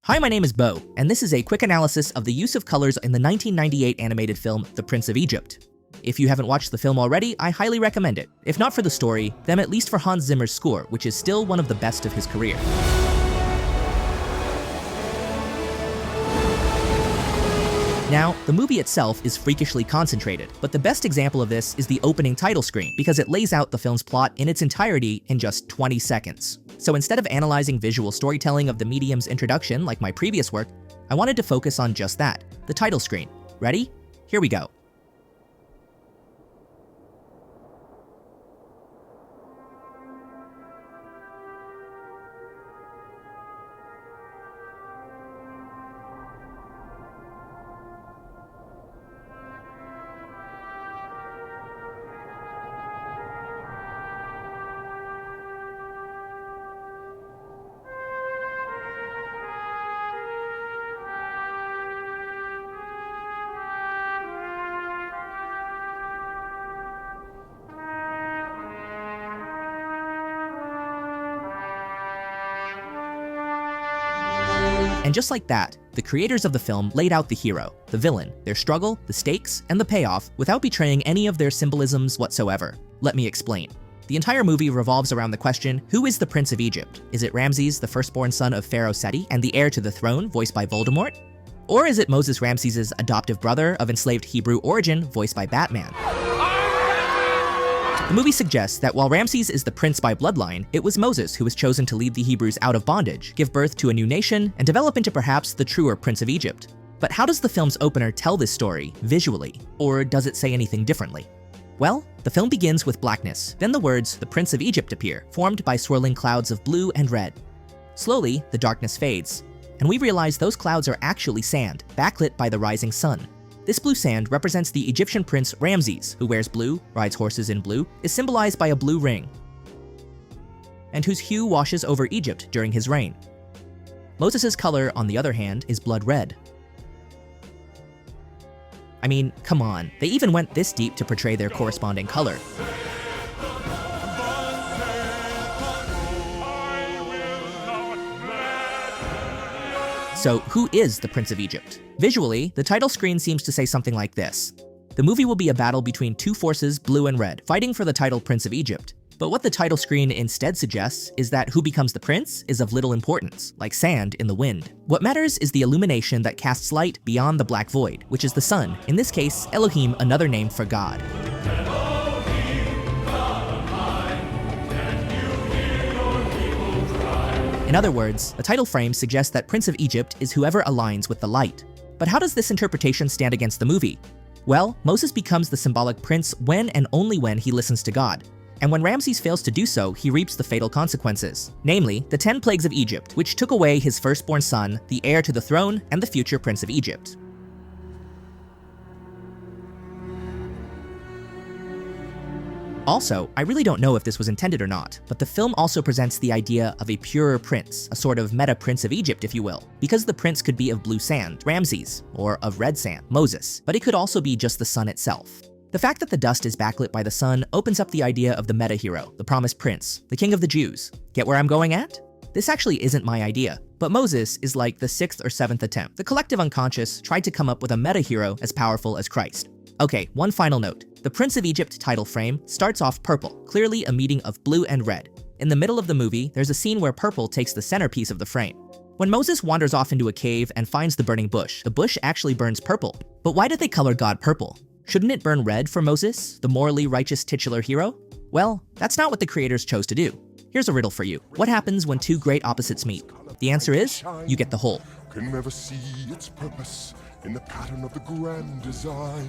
Hi, my name is Bo, and this is a quick analysis of the use of colors in the 1998 animated film The Prince of Egypt. If you haven't watched the film already, I highly recommend it. If not for the story, then at least for Hans Zimmer's score, which is still one of the best of his career. Now, the movie itself is freakishly concentrated, but the best example of this is the opening title screen, because it lays out the film's plot in its entirety in just 20 seconds. So instead of analyzing visual storytelling of the medium's introduction like my previous work, I wanted to focus on just that, the title screen. Ready? Here we go. And just like that, the creators of the film laid out the hero, the villain, their struggle, the stakes, and the payoff without betraying any of their symbolisms whatsoever. Let me explain. The entire movie revolves around the question, who is the Prince of Egypt? Is it Ramses, the firstborn son of Pharaoh Seti, and the heir to the throne, voiced by Voldemort? Or is it Moses Ramses' adoptive brother of enslaved Hebrew origin, voiced by Batman? The movie suggests that while Ramses is the prince by bloodline, it was Moses who was chosen to lead the Hebrews out of bondage, give birth to a new nation, and develop into perhaps the truer Prince of Egypt. But how does the film's opener tell this story, visually? Or does it say anything differently? Well, the film begins with blackness, then the words, "The Prince of Egypt" appear, formed by swirling clouds of blue and red. Slowly, the darkness fades, and we realize those clouds are actually sand, backlit by the rising sun. This blue sand represents the Egyptian prince Ramses, who wears blue, rides horses in blue, is symbolized by a blue ring, and whose hue washes over Egypt during his reign. Moses' color, on the other hand, is blood red. I mean, come on, they even went this deep to portray their corresponding color. So who is the Prince of Egypt? Visually, the title screen seems to say something like this. The movie will be a battle between two forces, blue and red, fighting for the title Prince of Egypt. But what the title screen instead suggests is that who becomes the prince is of little importance, like sand in the wind. What matters is the illumination that casts light beyond the black void, which is the sun, in this case, Elohim, another name for God. In other words, the title frame suggests that Prince of Egypt is whoever aligns with the light. But how does this interpretation stand against the movie? Well, Moses becomes the symbolic prince when and only when he listens to God. And when Ramses fails to do so, he reaps the fatal consequences. Namely, the 10 plagues of Egypt, which took away his firstborn son, the heir to the throne, and the future Prince of Egypt. Also, I really don't know if this was intended or not, but the film also presents the idea of a purer prince, a sort of meta Prince of Egypt, if you will, because the prince could be of blue sand, Ramses, or of red sand, Moses, but it could also be just the sun itself. The fact that the dust is backlit by the sun opens up the idea of the meta hero, the promised prince, the king of the Jews. Get where I'm going at? This actually isn't my idea, but Moses is like the 6th or 7th attempt. The collective unconscious tried to come up with a meta hero as powerful as Christ. Okay, one final note. The Prince of Egypt title frame starts off purple, clearly a meeting of blue and red. In the middle of the movie, there's a scene where purple takes the centerpiece of the frame. When Moses wanders off into a cave and finds the burning bush, the bush actually burns purple. But why did they color God purple? Shouldn't it burn red for Moses, the morally righteous titular hero? Well, that's not what the creators chose to do. Here's a riddle for you. What happens when two great opposites meet? The answer is, you get the whole. Can never see its purpose in the pattern of the grand design.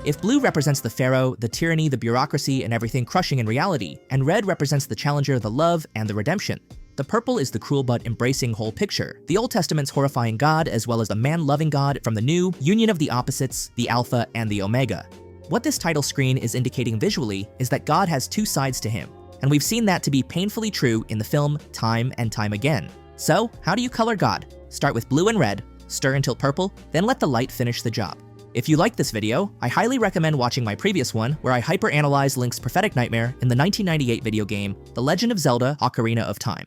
If blue represents the pharaoh, the tyranny, the bureaucracy, and everything crushing in reality, and red represents the challenger, the love, and the redemption, the purple is the cruel but embracing whole picture, the Old Testament's horrifying God as well as the man-loving God from the new, union of the opposites, the Alpha and the Omega. What this title screen is indicating visually is that God has two sides to him, and we've seen that to be painfully true in the film time and time again. So, how do you color God? Start with blue and red, stir until purple, then let the light finish the job. If you liked this video, I highly recommend watching my previous one where I hyper-analyze Link's prophetic nightmare in the 1998 video game The Legend of Zelda: Ocarina of Time.